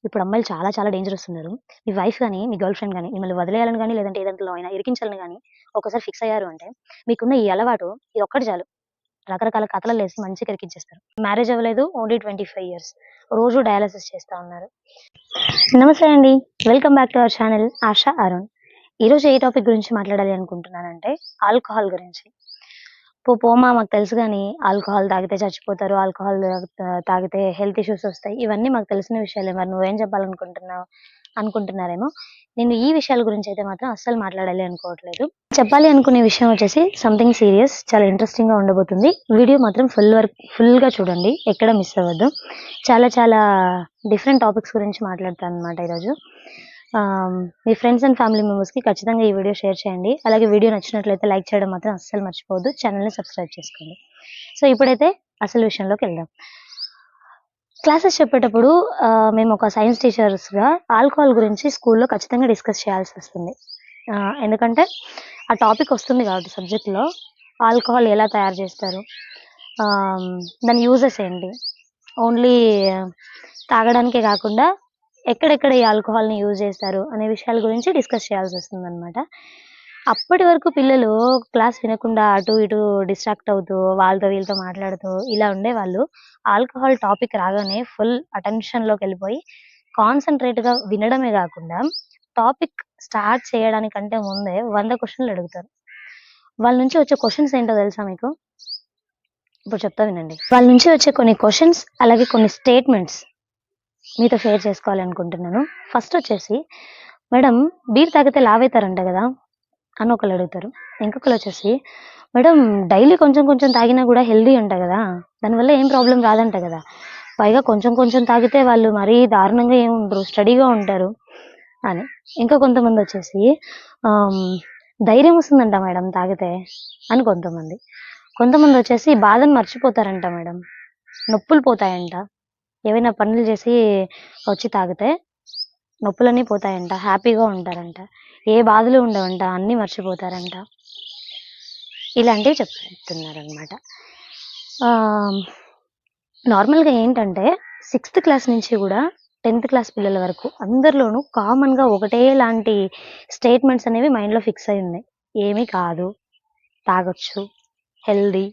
ఇప్పుడు అమ్మాయిలు చాలా చాలా డేంజరస్ ఉన్నారు. మీ వైఫ్ గాని, మీ గర్ల్ ఫ్రెండ్ గాని మిమ్మల్ని వదిలేయాలని గాని, లేదంటే ఏ దాంట్లో అయినా ఇరికించాలని గాని ఒక్కసారి ఫిక్స్ అయ్యారు అంటే, మీకున్న ఈ అలవాటు ఇదొక్కటి చాలు. రకరకాల కథలల్లేసి మంచిగా ఇరికించేస్తారు. మ్యారేజ్ అవ్వలేదు. Only 25 years. రోజు డయాలిసిస్ చేస్తా ఉన్నారు. నమస్తే అండి. Welcome back to our channel ASHA Arun. ఈరోజు ఏ టాపిక్ గురించి మాట్లాడాలి అనుకుంటున్నానంటే ఆల్కహాల్ గురించి. పోమా మాకు తెలుసు గానీ, ఆల్కహాల్ తాగితే చచ్చిపోతారు. ఆల్కహాల్ తాగితే హెల్త్ ఇష్యూస్ ఒస్తాయి. ఇవన్నీ మాకు తెలిసిన విషయాలే. మరి నువ్వేం చెప్పాలనుకుంటున్నావు అనుకుంటున్నారేమో. నేను ఈ విషయాల గురించయితే మాత్రం అస్సలు మాట్లాడాలి అనుకోవట్లేదు. చెప్పాలి అనుకునే విషయం వచ్చేసి సంథింగ్ సీరియస్. చాలా ఇంట్రెస్టింగ్‌గా ఉండబోతుంది. వీడియో మాత్రం ఫుల్‌గా చూడండి. ఎక్కడ మిస్ అవ్వద్దు. చాలా చాలా డిఫరెంట్ టాపిక్స్ గురించి మాట్లాడతాననమాట ఈరోజు. మీ ఫ్రెండ్స్ అండ్ ఫ్యామిలీ మెంబర్స్‌కి ఖచ్చితంగా ఈ వీడియో షేర్ చేయండి. అలాగే వీడియో నచ్చినట్లయితే లైక్ చేయడం మాత్రం అస్సలు మర్చిపోవద్దు. ఛానెల్‌ని సబ్స్క్రైబ్ చేసుకోండి. సో, ఇప్పుడైతే అసలు విషయంలోకెళ్దాం. క్లాసెస్ చెప్పేటప్పుడు మేము ఒక సైన్స్ టీచర్స్‌గా ఆల్కహాల్ గురించి స్కూల్‌లో ఖచ్చితంగా డిస్కస్ చేయాల్సొస్తుంది. ఎందుకంటే ఆ టాపిక్ వస్తుంది కాబట్టి సబ్జెక్ట్‌లో ఆల్కహాల్ ఎలా తయారు చేస్తారు? దాని యూజెస్ ఏంటి? ఓన్లీ తాగడానికే కాకుండా ఎక్కడెక్కడ ఈ ఆల్కహాల్‌ని యూజ్ చేస్తారు అనే విషయాల గురించి డిస్కస్ చేయాల్సొస్తుందనమాట. అప్పటి వరకు పిల్లలు క్లాస్ వినకుండా అటు ఇటు డిస్ట్రాక్ట్ అవుతూ, వాళ్ళతో వీళ్ళతో మాట్లాడుతూ ఇలా ఉండేవాళ్ళు. ఆల్కహాల్ టాపిక్ రాగానే ఫుల్ అటెన్షన్‌లోకెళ్ళిపోయి కాన్సంట్రేట్‌గా వినడమే గాకుండా, టాపిక్ స్టార్ట్ చేయడానికంటే ముందే 100 క్వెషన్‌లు అడుగుతారు. వాళ్ళ నుంచి వచ్చే క్వెషన్స్ ఏంటో తెలుసా మీకు? ఇప్పుడు చెప్తా వినండి. వాళ్ళ నుంచి వచ్చే కొన్ని క్వెషన్స్ అలాగే కొన్ని స్టేట్మెంట్స్ మీతో షేర్ చేసుకోవాలనుకుంటున్నాను. ఫస్ట్ వచ్చేసి, "మేడం బీర్ తాగితే లావైతారంట గదా!" అని ఒకళ్ళు అడుగుతారు. ఇంకొకళ్ళొచ్చేసి, "మేడం డైలీ కొంచెం కొంచెం తాగినా గూడా హెల్తీ అంట గదా! దానివల్ల ఏం ప్రాబ్లమ్ రాదంట గదా! పైగా కొంచెం కొంచెం తాగితే వాళ్ళు మరీ దారుణంగా ఏమి ఉండరు. స్టడీగా ఉంటారు" అని. ఇంకా కొంతమందొచ్చేసి, ఆహ్, "ధైర్యం వస్తుందంట మేడం తాగితే" అని కొంతమంది. కొంతమందొచ్చేసి, "బాధను మర్చిపోతారంట మేడం. నొప్పులు పోతాయంట. ఏవైనా పనులు చేసి వచ్చి తాగితే నొప్పులన్నీ పోతాయంట. హ్యాపీగా ఉంటారంట. ఏ బాధలు ఉండవంట. అన్నీ మర్చిపోతారంట." ఇలాంటివి చెప్తున్నారనమాట. ఆహ్, నార్మల్‌గా ఏంటంటే 6థ్ క్లాస్ నుంచి గూడా 10థ్ క్లాస్ పిల్లల వరకు అందరిలోనూ కామన్‌గా ఒకటే లాంటి స్టేట్మెంట్స్ అనేవి మైండ్‌లో ఫిక్స్ అయ్యి ఉన్నాయి. "ఏమీ కాదు. తాగొచ్చు. హెల్తీ.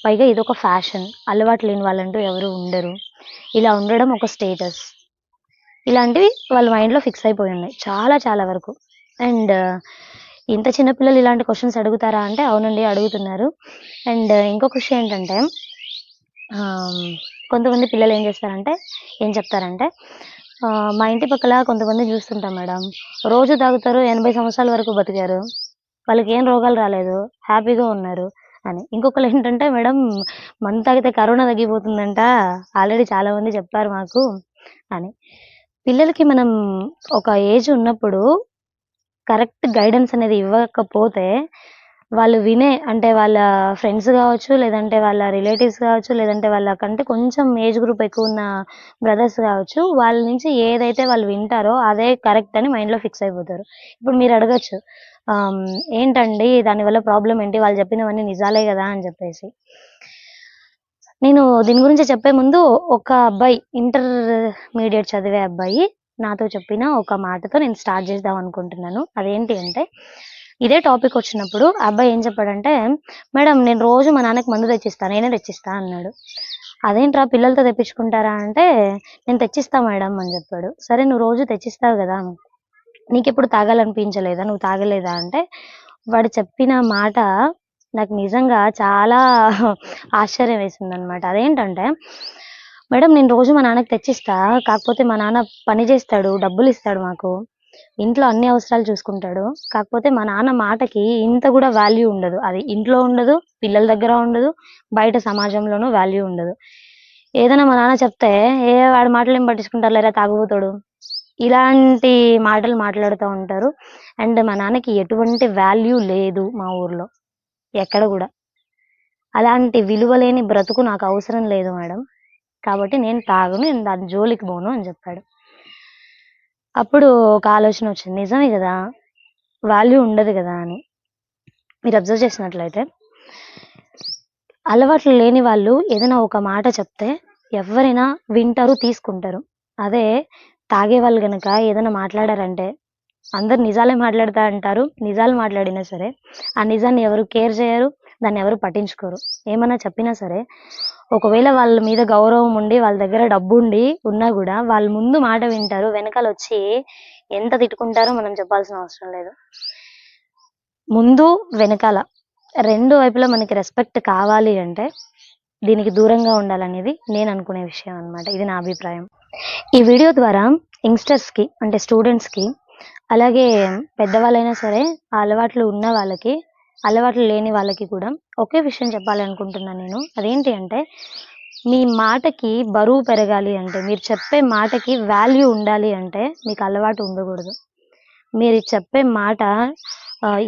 పైగా ఇదొక ఫ్యాషన్. అలవాటు లేని వాళ్ళంటూ ఎవరు ఉండరు. ఇలా ఉండడం ఒక స్టేటస్." ఇలాంటివి వాళ్ళ మైండ్‌లో ఫిక్స్ అయిపోయి ఉన్నాయి. చాలా చాలా వరకు. అండ్ ఇంత చిన్న పిల్లలు ఇలాంటి క్వెషన్స్ అడుగుతారా అంటే అవునండి అడుగుతున్నారు. అండ్ ఇంకొక విషయం ఏంటంటే ఆహ్, కొంతమంది పిల్లలు ఏం చెప్తారంటే మా ఇంటి పక్కల కొంతమందిని చూస్తుంటాం మేడం. రోజు తాగుతారు 80 సంవత్సరాల వరకు బతికారు. వాళ్ళకేం రోగాలు రాలేదు. హ్యాపీగా ఉన్నారు అని. ఇంకొకళ్ళేంటంటే మేడం మందు తాగితే కరోనా తగ్గిపోతుందంట. ఆల్రెడీ చాలామంది చెప్పారు మాకు అని. పిల్లలకి మనం ఒక ఏజ్ ఉన్నప్పుడు కరెక్ట్ గైడెన్స్ అనేది ఇవ్వకపోతే, వాళ్ళు అంటే వాళ్ళ ఫ్రెండ్స్ గావచ్చు, లేదంటే వాళ్ళ రిలేటివ్స్ గావచ్చు, లేదంటే వాళ్ళకంటే కొంచెం ఏజ్ గ్రూప్ ఎక్కువున్న బ్రదర్స్ గావచ్చు, వాళ్ళ నుంచి ఏదైతే వాళ్ళు వింటారో అదే కరెక్ట్ అని మైండ్‌లో ఫిక్స్ అయిపోతారు. ఇప్పుడు మీరు అడగొచ్చు, ఆహ్, ఏంటండి దానివల్ల ప్రాబ్లమ్ ఏంటి? వాళ్ళు చెప్పినవన్నీ నిజాలే గదా! అని చెప్పేసి. నేను దీని గురించి చెప్పే ముందు ఒక అబ్బాయి ఇంటర్మీడియేట్ చదివే అబ్బాయి నాతో చెప్పిన ఒక మాటతో నేను స్టార్ట్ చేద్దాం అనుకుంటున్నాను. అదేంటి అంటే, ఇదే టాపిక్ వచ్చినప్పుడు ఆ అబ్బాయి ఏం చెప్పాడంటే, "మేడం నేను రోజు మా నాన్నకి మందు తెచ్చిస్తా. నేనే తెచ్చిస్తా" అన్నాడు. "అదేంట్రా పిల్లలతో తెప్పించుకుంటారా?" అంటే, "నేను తెచ్చిస్తా మేడం" అని చెప్పాడు. "సరే నువ్వు రోజు తెచ్చిస్తావు గదా! నీకెప్పుడు తాగాలనిపించలేదా? నువ్వు తాగలేదా?" అంటే, వాడు చెప్పిన మాట నాకు నిజంగా చాలా ఆశ్చర్యం వేసిందనమాట. అదేంటంటే, "మేడం నేను రోజు మా నాన్నకి తెచ్చిస్తా. కాకపోతే మా నాన్న పని జేస్తాడు, డబ్బులిస్తాడు మాకు. ఇంట్లో అన్ని అవసరాలు చూసుకుంటాడు. కాకపోతే మా నాన్న మాటకి ఇంత గూడా వాల్యూ ఉండదు. అది ఇంట్లో ఉండదు, పిల్లల దగ్గర ఉండదు, బయట సమాజంలోనూ వాల్యూ ఉండదు. ఏదైనా మా నాన్న చెప్తే, వాడి మాటలేం పట్టించుకుంటారులేరా తాగుబోతోడు." ఇలాంటి మాటలు మాట్లాడుతా ఉంటారు. అండ్ మా నాన్నకి ఎటువంటి వాల్యూ లేదు మా ఊర్లో. ఎక్కడ గూడా. అలాంటి విలువలేని బ్రతుకు నాకవసరం లేదు మేడం. కాబట్టి నేను తాగను. నేను దాని జోలికి పోను అని జెప్పాడు. అప్పుడు ఒక ఆలోచనొచ్చింది. నిజమే గదా! వాల్యూ ఉండదు గదా! అని. మీరు అబ్జర్వ్ చేసినట్లయితే అలవాట్లు లేని వాళ్ళు ఏదైనా ఒక మాట చెప్తే ఎవ్వరైనా వింటారు, తీసుకుంటారు. అదే తాగేవాళ్ళు గనక ఏదైనా మాట్లాడారంటే అందరు నిజాలే మాట్లాడతా అంటారు. నిజాలు మాట్లాడినా సరే, ఆ నిజాన్ని ఎవరు కేర్ చేయరు. దాన్ని ఎవరు పట్టించుకోరు. ఏమన్నా చెప్పినా సరే, ఒకవేళ వాళ్ళ మీద గౌరవం ఉండి, వాళ్ళ దగ్గర డబ్బుండి ఉన్నా గూడా, వాళ్ళు ముందు మాట వింటారు. వెనకాలొచ్చి ఎంత తిట్టుకుంటారో మనం చెప్పాల్సిన అవసరం లేదు. ముందు, వెనకాల 2 వైపులా మనకి రెస్పెక్ట్ కావాలి అంటే, దీనికి దూరంగా ఉండాలనేది నేననుకునే విషయం అనమాట. ఇది నా అభిప్రాయం. ఈ వీడియో ద్వారా యంగ్‌స్టర్స్‌కి అంటే స్టూడెంట్స్‌కి అలాగే పెద్దవాళ్ళైనా సరే ఆ అలవాట్లు ఉన్న వాళ్ళకి, అలవాట్లు లేని వాళ్ళకి కూడా ఒకే విషయం చెప్పాలనుకుంటున్నాను నేను. అదేంటి అంటే మీ మాటకి బరువు పెరగాలి అంటే, మీరు చెప్పే మాటకి వాల్యూ ఉండాలి అంటే మీకు అలవాటు ఉండకూడదు. మీరు చెప్పే మాట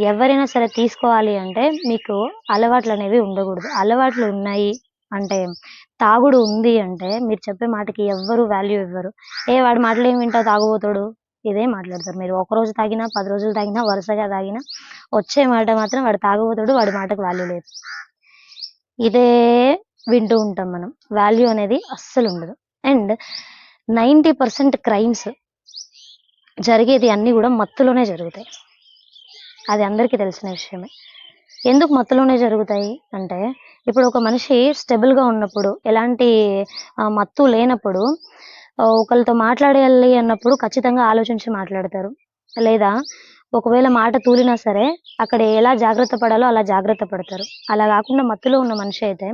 ఎవరైనా సరే తీసుకోవాలి అంటే మీకు అలవాట్లనేవి ఉండకూడదు. అలవాట్లు ఉన్నాయి అంటే, తాగుడు ఉంది అంటే మీరు చెప్పే మాటకి ఎవ్వరు వాల్యూ ఇవ్వరు. వాడి మాటలేం వింటావు తాగుబోతోడు. ఇదే మాట్లాడతారు మీరు. ఒకరోజు తాగినా, 10 రోజులు తాగినా, వరుసగా తాగినా వచ్చే మాట మాత్రం వాడు తాగుబోతోడు, వాడి మాటకు వాల్యూ లేదు. ఇదే వింటూ ఉంటాం మనం. వాల్యూ అనేది అస్సలుండదు. అండ్ 90% క్రైమ్స్ జరిగేది అన్నీ గూడా మత్తులోనే జరుగుతాయి. అది అందరికీ తెలిసిన విషయమే. ఎందుకు మత్తులోనే జరుగుతాయి అంటే, ఇప్పుడు ఒక మనిషి స్టెబుల్‌గా ఉన్నప్పుడు, ఎలాంటి మత్తు లేనప్పుడు ఒకళ్ళతో మాట్లాడాలి అన్నప్పుడు ఖచ్చితంగా ఆలోచించి మాట్లాడతారు. లేదా ఒకవేళ మాట తూలినా సరే, అక్కడ ఎలా జాగ్రత్త పడాలో అలా జాగ్రత్త పడతారు. అలా గాకుండా మత్తులో ఉన్న మనిషి అయితే,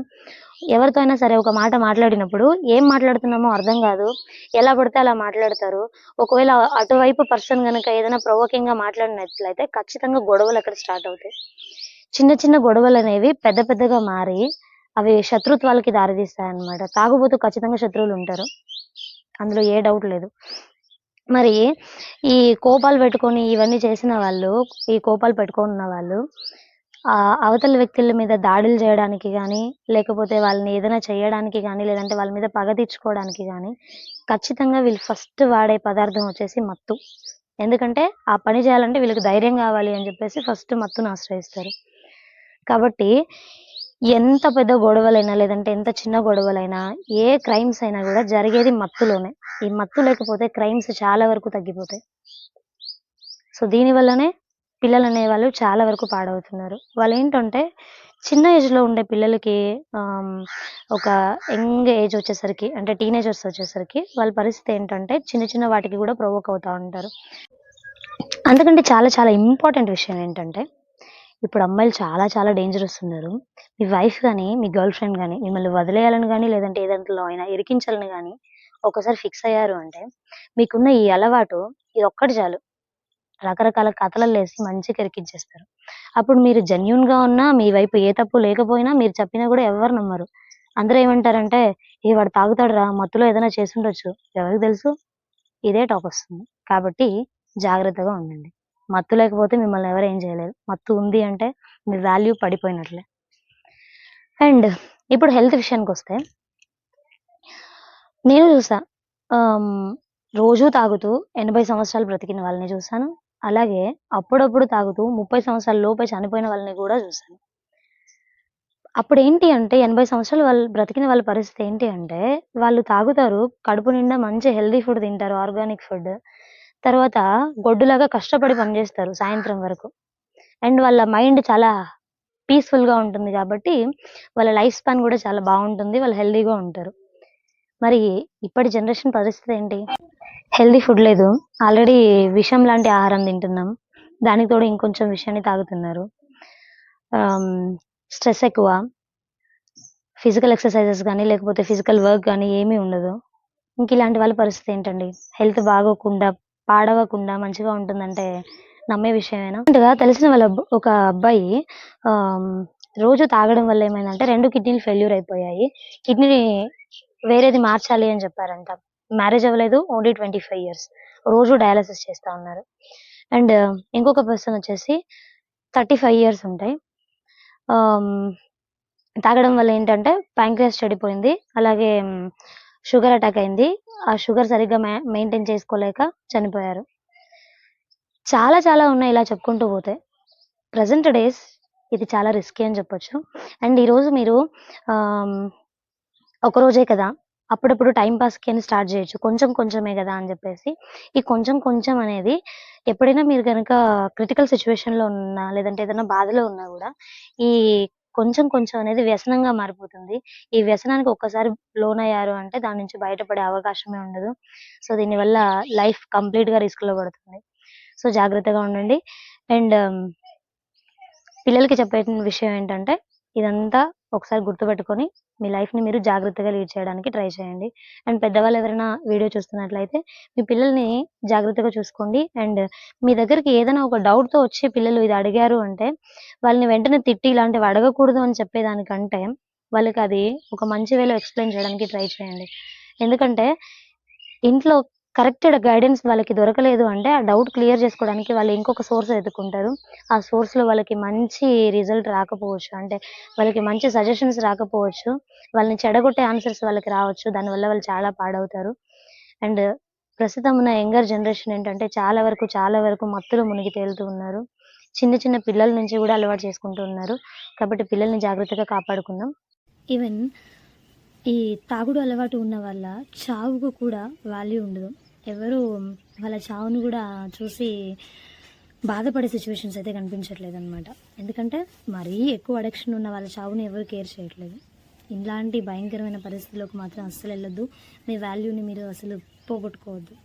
ఎవరితో అయినా సరే ఒక మాట మాట్లాడినప్పుడు ఏం మాట్లాడుతున్నామో అర్థం గాదు. ఎలా పడితే అలా మాట్లాడతారు. ఒకవేళ అటువైపు పర్సన్ గనక ఏదైనా ప్రొవోకింగ్‌గా మాట్లాడినట్లయితే ఖచ్చితంగా గొడవలక్కడ స్టార్ట్ అవుతాయి. చిన్న చిన్న గొడవలనేవి పెద్ద పెద్దగా మారి, అవి శత్రుత్వాలకి దారితీస్తాయన్నమాట. తాగుబోతు ఖచ్చితంగా శత్రువులుంటారు. అందులో ఏ డౌట్ లేదు. మరి ఈ కోపాలు పెట్టుకొని ఇవన్నీ చేసిన వాళ్ళు, ఈ కోపాలు పెట్టుకొనున్న వాళ్ళు అవతల వ్యక్తుల మీద దాడులు జేయడానికి గానీ, లేకపోతే వాళ్ళని ఏదైనా చేయడానికి గానీ, లేదంటే వాళ్ళ మీద పగ తీర్చుకోవడానికి గానీ, ఖచ్చితంగా వీళ్ళు ఫస్ట్ వాడే పదార్థం వచ్చేసి మత్తు. ఎందుకంటే, ఆ పని చేయాలంటే వీళ్ళకి ధైర్యం గావాలి అని జెప్పేసి ఫస్ట్ మత్తును ఆశ్రయిస్తారు. కాబట్టి ఎంత పెద్ద గొడవలైనా, లేదంటే ఎంత చిన్న గొడవలైనా, ఏ క్రైమ్స్ అయినా గూడా జరిగేది మత్తులోనే. ఈ మత్తు లేకపోతే క్రైమ్స్ చాలా వరకు తగ్గిపోతాయి. సో, దీనివల్లనే పిల్లలనేవాళ్ళు చాలా వరకు పాడవుతున్నారు. వాళ్ళేంటంటే చిన్న ఏజ్‌లో ఉండే పిల్లలకి ఆహ్, ఒక యంగ్ ఏజ్ వచ్చేసరికి అంటే టీనేజర్స్ వచ్చేసరికి వాళ్ళ పరిస్థితి ఏంటంటే చిన్న చిన్న వాటికి గూడా ప్రొవోక్ అవుతా ఉంటారు. అందుకంటే చాలా చాలా ఇంపార్టెంట్ విషయం ఏంటంటే, ఇప్పుడు అమ్మాయిలు చాలా చాలా డేంజరస్ ఉన్నారు. మీ వైఫ్ గాని, మీ గర్ల్ ఫ్రెండ్ గాని మిమ్మల్ని వదిలేయాలని గాని, లేదంటే ఏ దాంట్లో అయినా ఇరికించాలని గాని ఒకసారి ఫిక్స్ అయ్యారు అంటే, మీకున్న ఈ అలవాటు ఇదొక్కటి చాలు. రకరకాల కథలల్లేసి మంచిగా ఇరికించేస్తారు. అప్పుడు మీరు జెన్యూన్‌గా ఉన్నా, మీ వైపు ఏ తప్పు లేకపోయినా మీరు చెప్పినా గూడా ఎవ్వరు నమ్మరు. అందరూ ఏమంటారంటే, వాడు తాగుతాడురా! మత్తులో ఏదైనా చేసుండొచ్చు. ఎవరికి తెలుసు? ఇదే టాకొస్తుంది. కాబట్టి జాగ్రత్తగా ఉండండి. మత్తు లేకపోతే మిమ్మల్ని ఎవరు ఏం చేయలేరు. మత్తు ఉంది అంటే మీ వాల్యూ పడిపోయినట్లే. అండ్ ఇప్పుడు హెల్త్ విషయానికొస్తే నేను చూసా. ఆహ్, రోజూ తాగుతూ 80 సంవత్సరాలు బ్రతికిన వాళ్ళని చూసాను. అలాగే అప్పుడప్పుడు తాగుతూ 30 సంవత్సరాల లోపే చనిపోయిన వాళ్ళని గూడా చూసాను. అప్పుడేంటి అంటే 80 సంవత్సరాలు వాళ్ళు బ్రతికిన వాళ్ళ పరిస్థితి ఏంటి అంటే, వాళ్ళు తాగుతారు, కడుపు నిండా మంచి హెల్తీ ఫుడ్ తింటారు, ఆర్గానిక్ ఫుడ్. తర్వాత గొడ్డులాగా కష్టపడి పని జేస్తారు సాయంత్రం వరకు. అండ్ వాళ్ళ మైండ్ చాలా పీస్‌ఫుల్‌గా ఉంటుంది గాబట్టి, వాళ్ళ లైఫ్ స్పాన్ గూడా చాలా బావుంటుంది. వాళ్ళు హెల్తీగా ఉంటారు. మరి ఇప్పటి జనరేషన్ పరిస్థితి ఏంటి? హెల్తీ ఫుడ్ లేదు. ఆల్రెడీ విషం లాంటి ఆహారం తింటున్నాం. దానికి తోడు ఇంకొంచెం విషాన్ని తాగుతున్నారు. ఆహ్, స్ట్రెస్ ఎక్కువ. ఫిజికల్ ఎక్సర్‌సైజెస్ గాని, లేకపోతే ఫిజికల్ వర్క్ గాని ఏమీ ఉండదు. ఇంకిలాంటి వాళ్ళ పరిస్థితి ఏంటండి? హెల్త్ బాగోకుండా, పాడవకుండా మంచిగా ఉంటుందంటే నమ్మే విషయమేనా? రీసెంట్‌గా తెలిసిన వాళ్ళ ఒక అబ్బాయి ఆహ్, రోజు తాగడం వల్ల ఏమైందంటే 2 కిడ్నీలు ఫెయిల్యూర్ అయిపోయాయి. కిడ్నీని వేరేది మార్చాలి అని చెప్పారంట. మ్యారేజ్ అవ్వలేదు. Only 25 years. రోజు డయాలిసిస్ చేస్తా ఉన్నారు. అండ్ ఇంకొక పర్సన్ వచ్చేసి 35 ఇయర్స్ ఉంటాయి. ఆహ్, తాగడం వల్ల ఏంటంటే ప్యాంక్రియాస్ చెడిపోయింది. అలాగే షుగర్ అటాక్ అయింది. ఆ షుగర్ సరిగ్గా మెయింటైన్ చేసుకోలేక చనిపోయారు. చాలా చాలా ఉన్నాయి ఇలా చెప్పుకుంటూ పోతే. ప్రెజెంట్ డేస్ ఇది చాలా రిస్కీ అని చెప్పొచ్చు. అండ్ ఈరోజు మీరు ఆహ్, ఒకరోజే కదా! అప్పుడప్పుడు టైమ్ పాస్‌కి అని స్టార్ట్ జేయొచ్చు. కొంచెం కొంచెమే గదా! అని జెప్పేసి. ఈ కొంచెం కొంచెం అనేది ఎప్పుడైనా మీరు గనక క్రిటికల్ సిట్యుయేషన్‌లో ఉన్నా, లేదంటే ఏదైనా బాధలో ఉన్నా గూడా, ఈ కొంచెం కొంచెం అనేది వ్యసనంగా మారిపోతుంది. ఈ వ్యసనానికి ఒక్కసారి లోనయ్యారు అంటే దాని నుంచి బయటపడే అవకాశమే ఉండదు. సో, దీనివల్ల లైఫ్ కంప్లీట్‌గా రిస్క్‌లో పడుతుంది. సో, జాగ్రత్తగా ఉండండి. అండ్ పిల్లలకి చెప్పేసిన విషయం ఏంటంటే, ఇదంతా ఒకసారి గుర్తుపెట్టుకొని, మీ లైఫ్‌ని మీరు జాగ్రత్తగా లీడ్ చేయడానికి ట్రై చేయండి. అండ్ పెద్దవాళ్ళు ఎవరైనా వీడియో చూస్తున్నట్లయితే, మీ పిల్లల్ని జాగ్రత్తగా చూసుకోండి. అండ్ మీ దగ్గరికి ఏదైనా ఒక డౌట్‌తో వచ్చి పిల్లలు ఇది అడిగారు అంటే, వాళ్ళని వెంటనే తిట్టి ఇలాంటివి అడగకూడదు అని చెప్పేదానికంటే, వాళ్ళకది ఒక మంచి వేలో ఎక్స్‌ప్లెయిన్ చేయడానికి ట్రై చేయండి. ఎందుకంటే, ఇంట్లో కరెక్టెడ్ గైడెన్స్ వాళ్ళకి దొరకలేదు అంటే, ఆ డౌట్ క్లియర్ చేసుకోవడానికి వాళ్ళు ఇంకొక సోర్స్ వెతుక్కుంటారు. ఆ సోర్స్‌లో వాళ్ళకి మంచి రిజల్ట్ రాకపోవచ్చు. అంటే వాళ్ళకి మంచి సజెషన్స్ రాకపోవచ్చు. వాళ్ళని చెడగొట్టే ఆన్సర్స్ వాళ్ళకి రావచ్చు. దానివల్ల వాళ్ళు చాలా పాడవుతారు. అండ్ ప్రస్తుతం ఉన్న యంగర్ జనరేషన్ ఏంటంటే చాలా వరకు మత్తులో మునిగి తేలుతూ ఉన్నారు. చిన్న చిన్న పిల్లల నుంచి గూడా అలవాటు చేసుకుంటూ ఉన్నారు. కాబట్టి పిల్లల్ని జాగ్రత్తగా కాపాడుకుందాం. ఈవెన్ ఈ తాగుడు అలవాటు ఉన్న వాళ్ళ చావుకు కూడా వాల్యూ ఉండదు. ఎవరు వాళ్ళ చావును గూడా చూసి బాధపడే సిట్యుయేషన్స్ అయితే కనిపించట్లేదనమాట. ఎందుకంటే మరీ ఎక్కువ అడిక్షన్ ఉన్న వాళ్ళ చావుని ఎవరు కేర్ చేయట్లేదు. ఇలాంటి భయంకరమైన పరిస్థితుల్లోకి మాత్రం అస్సలెళ్ళొద్దు. మీ వాల్యూని మీరు అసలు పోగొట్టుకోవద్దు.